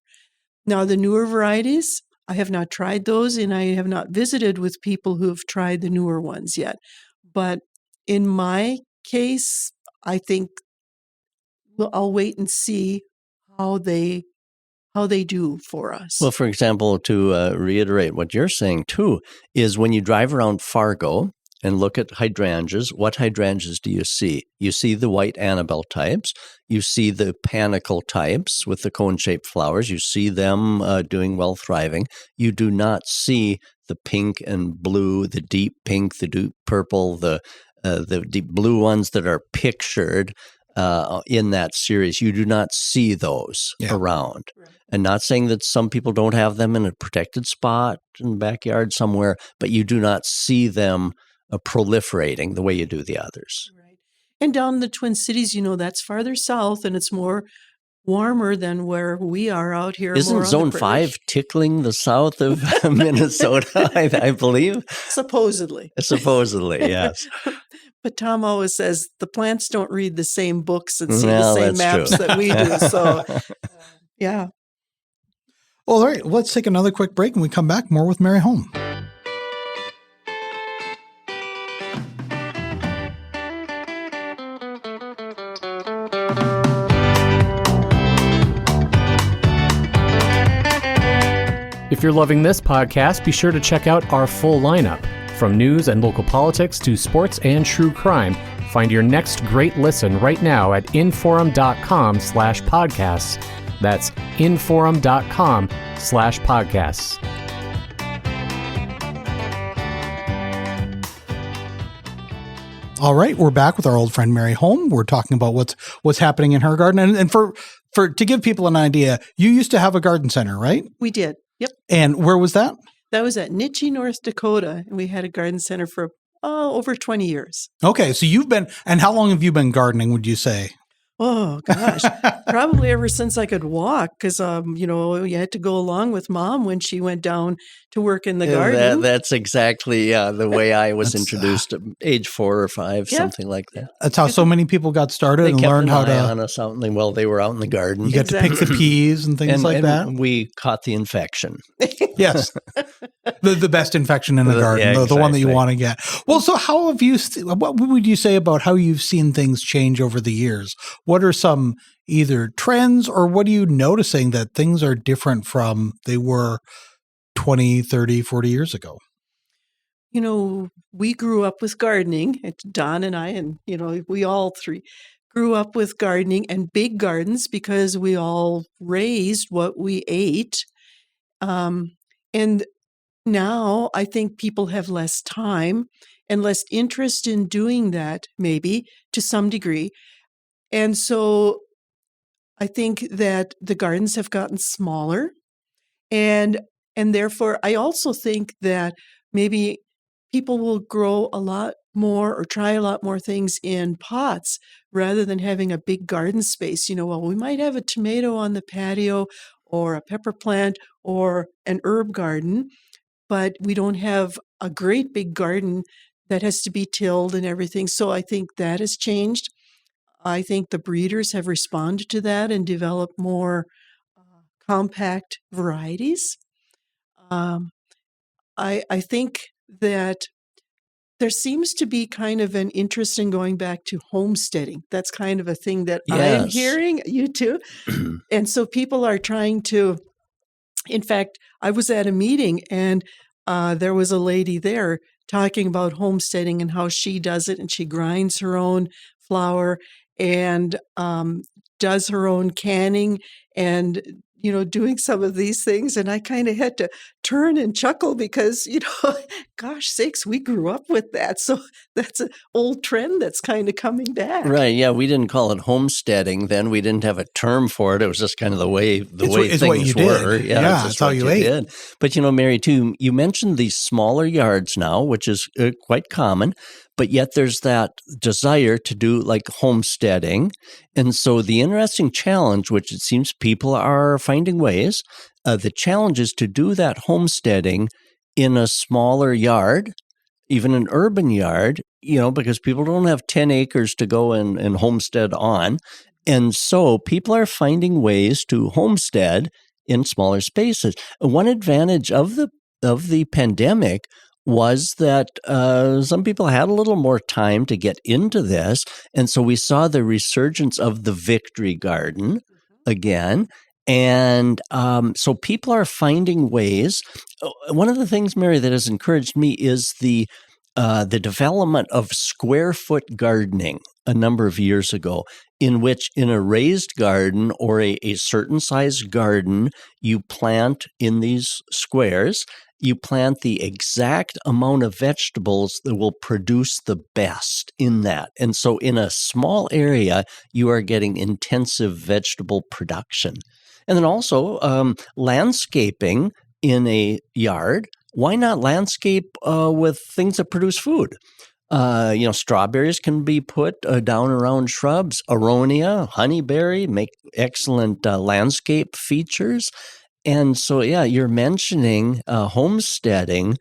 Now, the newer varieties, I have not tried those, and I have not visited with people who have tried the newer ones yet. But in my case, I think I'll wait and see how they do for us. Well, for example, to reiterate what you're saying too, is when you drive around Fargo and look at hydrangeas, what hydrangeas do you see? You see the white Annabelle types. You see the panicle types with the cone-shaped flowers. You see them doing well, thriving. You do not see the pink and blue, the deep pink, the deep purple, the deep blue ones that are pictured in that series. You do not see those around. Right. And not saying that some people don't have them in a protected spot in the backyard somewhere, but you do not see them proliferating the way you do the others. Right. And down in the Twin Cities, that's farther south and it's more warmer than where we are out here. Isn't Zone 5 tickling the south of Minnesota, I believe? Supposedly. Supposedly, yes. But Tom always says the plants don't read the same books and see the same maps that we do. So, yeah. Well, all right. Let's take another quick break and we come back more with Mary Holm. If you're loving this podcast, be sure to check out our full lineup. From news and local politics to sports and true crime, find your next great listen right now at inforum.com/podcasts. That's inforum.com/podcasts. All right, we're back with our old friend Mary Holm. We're talking about what's happening in her garden, and for to give people an idea, you used to have a garden center, right? We did. Yep. And where was that? That was at Nitchie, North Dakota, and we had a garden center for over 20 years. Okay, so and how long have you been gardening, would you say? Oh, gosh. Probably ever since I could walk, because, you had to go along with Mom when she went down to work in the garden. That's exactly the way I was introduced at age 4 or 5, something like that. That's how so many people got started and learned how to. On us out they were out in the garden. You get to pick the peas and things like that. We caught the infection. Yes. The best infection in the garden, exactly. The one that you want to get. Well, so how have you, what would you say about how you've seen things change over the years? What are some either trends or what are you noticing that things are different from they were 20, 30, 40 years ago? We grew up with gardening. Don and I, and, we all three grew up with gardening and big gardens because we all raised what we ate. And now I think people have less time and less interest in doing that, maybe to some degree. And so I think that the gardens have gotten smaller, and therefore I also think that maybe people will grow a lot more or try a lot more things in pots rather than having a big garden space. We might have a tomato on the patio or a pepper plant or an herb garden, but we don't have a great big garden that has to be tilled and everything. So I think that has changed. I think the breeders have responded to that and developed more compact varieties. I think that there seems to be kind of an interest in going back to homesteading. That's kind of a thing that I'm hearing, you too. And so people are trying to, in fact, I was at a meeting and there was a lady there talking about homesteading and how she does it, and she grinds her own flour and does her own canning and, doing some of these things. And I kind of had to turn and chuckle because, gosh sakes, we grew up with that. So that's an old trend that's kind of coming back. Right. Yeah. We didn't call it homesteading then. We didn't have a term for it. It was just kind of the way things were. Yeah, that's how you ate. Did. But, Mary, too, you mentioned these smaller yards now, which is quite common. But yet there's that desire to do like homesteading. And so the interesting challenge, which it seems people are finding ways, the challenge is to do that homesteading in a smaller yard even an urban yard, because people don't have 10 acres to go and homestead on. And so people are finding ways to homestead in smaller spaces. One advantage of the pandemic was that some people had a little more time to get into this. And so we saw the resurgence of the Victory Garden again. And so people are finding ways. One of the things, Mary, that has encouraged me is the development of square foot gardening a number of years ago, in which in a raised garden or a certain size garden, you plant in these squares, you plant the exact amount of vegetables that will produce the best in that. And so in a small area, you are getting intensive vegetable production. And then also landscaping in a yard. Why not landscape with things that produce food? Strawberries can be put down around shrubs. Aronia, honeyberry make excellent landscape features. And so, you're mentioning homesteading.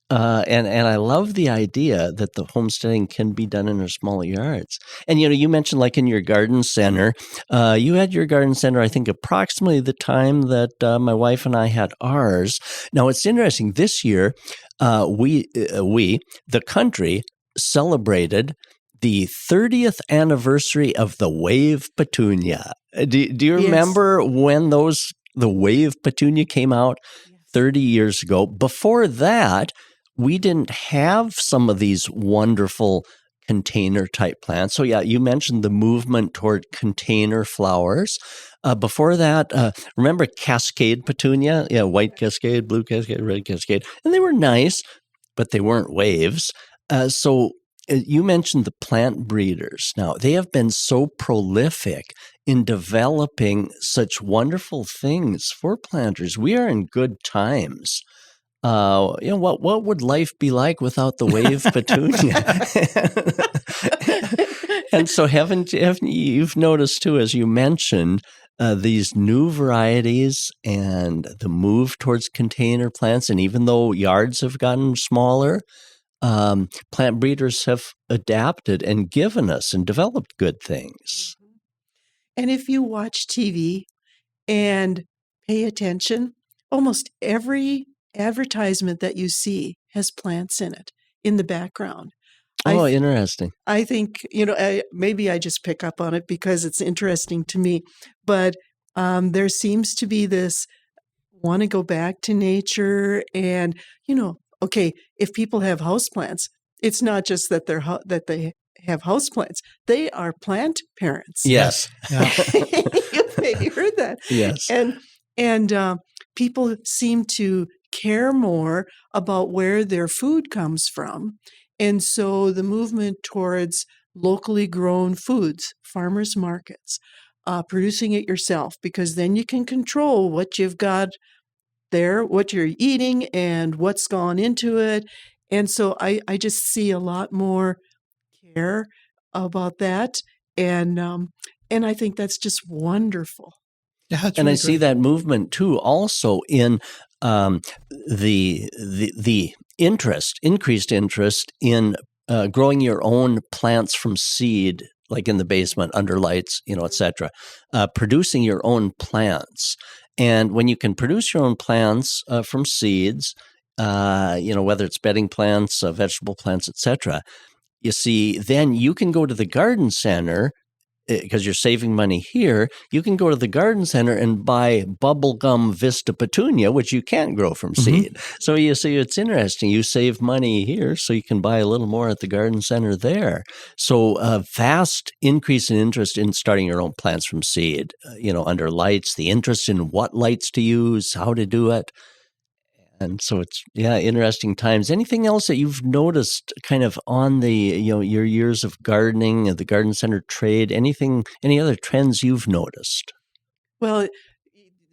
And I love the idea that the homesteading can be done in our small yards. And, you mentioned like in your garden center, you had your garden center, I think, approximately the time that my wife and I had ours. Now, it's interesting. This year, the country, celebrated the 30th anniversary of the wave petunia. Do you remember when the wave petunia came out 30 years ago? Before that, we didn't have some of these wonderful container type plants. So you mentioned the movement toward container flowers. Before that, remember Cascade petunia? Yeah, white cascade, blue cascade, red cascade. And they were nice, but they weren't waves. So you mentioned the plant breeders. Now, they have been so prolific in developing such wonderful things for planters. We are in good times. What would life be like without the wave petunia? And so haven't you've noticed too, as you mentioned, these new varieties and the move towards container plants, and even though yards have gotten smaller, plant breeders have adapted and given us and developed good things. And if you watch TV and pay attention, almost every advertisement that you see has plants in it in the background. Interesting. I think, maybe I just pick up on it because it's interesting to me, but there seems to be this want to go back to nature and, okay, if people have houseplants, it's not just that that they have houseplants. They are plant parents. Yes. You've maybe heard that. Yes. And people seem to care more about where their food comes from. And so the movement towards locally grown foods, farmers markets, producing it yourself, because then you can control what you've got there, what you're eating and what's gone into it. And so I just see a lot more care about that. And I think that's just wonderful. Yeah, that's and really I see great. that movement too, also in the increased interest in growing your own plants from seed, like in the basement, under lights, etc. Producing your own plants, and when you can produce your own plants from seeds, whether it's bedding plants, vegetable plants, etc. You see, then you can go to the garden center. Because you're saving money here, you can go to the garden center and buy bubblegum Vista petunia, which you can't grow from seed. So you see, it's interesting. You save money here, so you can buy a little more at the garden center there. So a vast increase in interest in starting your own plants from seed, under lights, the interest in what lights to use, how to do it. And so it's, interesting times. Anything else that you've noticed kind of on the, your years of gardening and the garden center trade, any other trends you've noticed? Well, it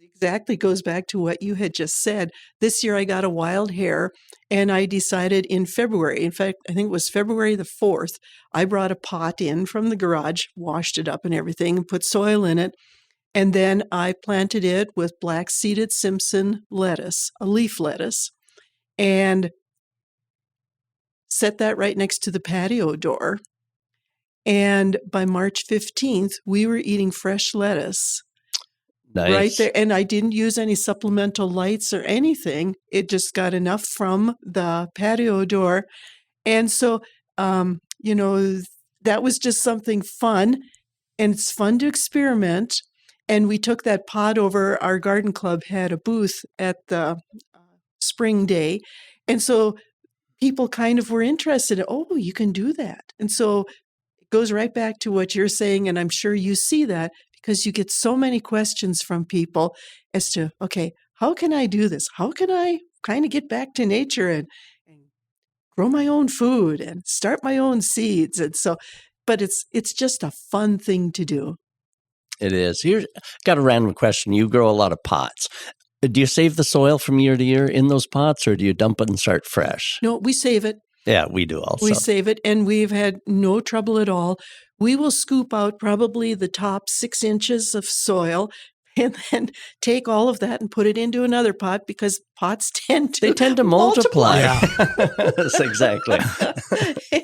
exactly goes back to what you had just said. This year I got a wild hair and I decided in February, in fact, I think it was February the 4th, I brought a pot in from the garage, washed it up and everything, and put soil in it. And then I planted it with black-seeded Simpson lettuce, a leaf lettuce. And set that right next to the patio door. And by March 15th, we were eating fresh lettuce. Nice. Right there. And I didn't use any supplemental lights or anything. It just got enough from the patio door. And so, that was just something fun. And it's fun to experiment. And we took that pot over. Our garden club had a booth at the spring day. And so people kind of were interested. Oh, you can do that. And so it goes right back to what you're saying. And I'm sure you see that, because you get so many questions from people as to, okay, how can I do this? How can I kind of get back to nature and grow my own food and start my own seeds? And so, but it's just a fun thing to do. It is. Here's got a random question. You grow a lot of pots. Do you save the soil from year to year in those pots, or do you dump it and start fresh? No, we save it. Yeah, we do also. We save it, and we've had no trouble at all. We will scoop out probably the top 6 inches of soil and then take all of that and put it into another pot, because pots tend to multiply. Yeah. That's exactly.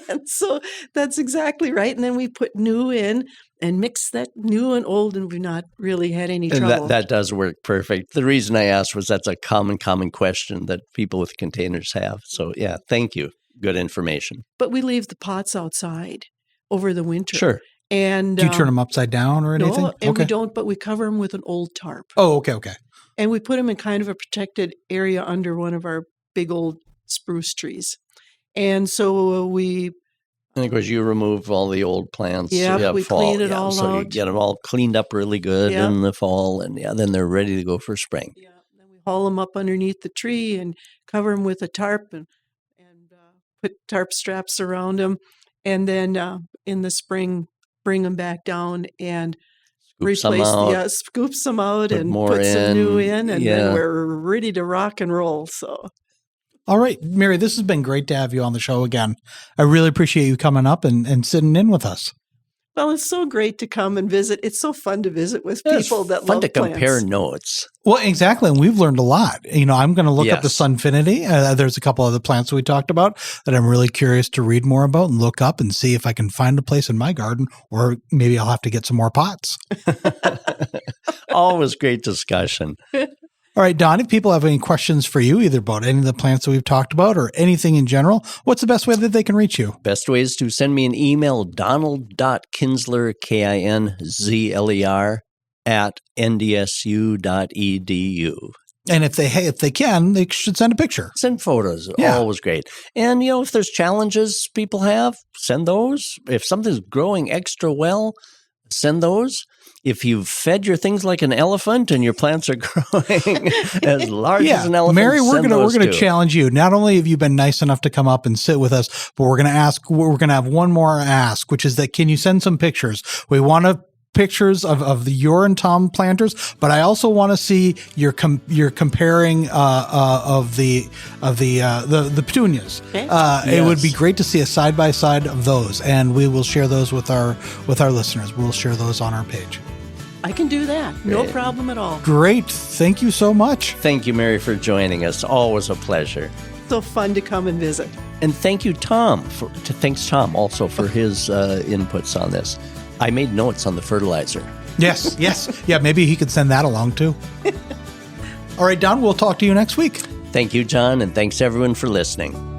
And so that's exactly right. And then we put new in and mix that new and old, and we've not really had any trouble. And that does work perfect. The reason I asked was that's a common question that people with containers have. So yeah, thank you. Good information. But we leave the pots outside over the winter. Sure. And do you turn them upside down or anything? No, and we don't, but we cover them with an old tarp. Oh, okay. And we put them in kind of a protected area under one of our big old spruce trees. And so and of course, you remove all the old plants. Yeah, we clean it all so out. You get them all cleaned up really good in the fall, and then they're ready to go for spring. Yeah, then we haul them up underneath the tree and cover them with a tarp and put tarp straps around them. And then in the spring, bring them back down and scoops them out and put some new in, and then we're ready to rock and roll. So, all right, Mary, this has been great to have you on the show again. I really appreciate you coming up and sitting in with us. Well, it's so great to come and visit. It's so fun to visit with people that love plants. Fun to compare notes. Well, exactly. And we've learned a lot. I'm going to look up the Sunfinity. There's a couple other plants we talked about that I'm really curious to read more about and look up and see if I can find a place in my garden, or maybe I'll have to get some more pots. Always great discussion. All right, Don, if people have any questions for you, either about any of the plants that we've talked about or anything in general, what's the best way that they can reach you? Best way is to send me an email, donald.kinsler, KINZLER, @ndsu.edu. And if they can, they should send a picture. Send photos. Always great. And, if there's challenges people have, send those. If something's growing extra well, send those. If you've fed your things like an elephant and your plants are growing as large as an elephant, Mary, we're going to too. challenge you. Not only have you been nice enough to come up and sit with us, but we're going to have one more ask, which is that can you send some pictures? We want pictures of your and Tom planters, but I also want to see your comparing of the petunias. Okay. It would be great to see a side by side of those, and we will share those with our listeners. We'll share those on our page. I can do that. No problem at all. Great. Thank you so much. Thank you, Mary, for joining us. Always a pleasure. So fun to come and visit. And thank you, Tom. Thanks, Tom, also for his inputs on this. I made notes on the fertilizer. Yes. Yeah, maybe he could send that along too. All right, Don, we'll talk to you next week. Thank you, John, and thanks everyone for listening.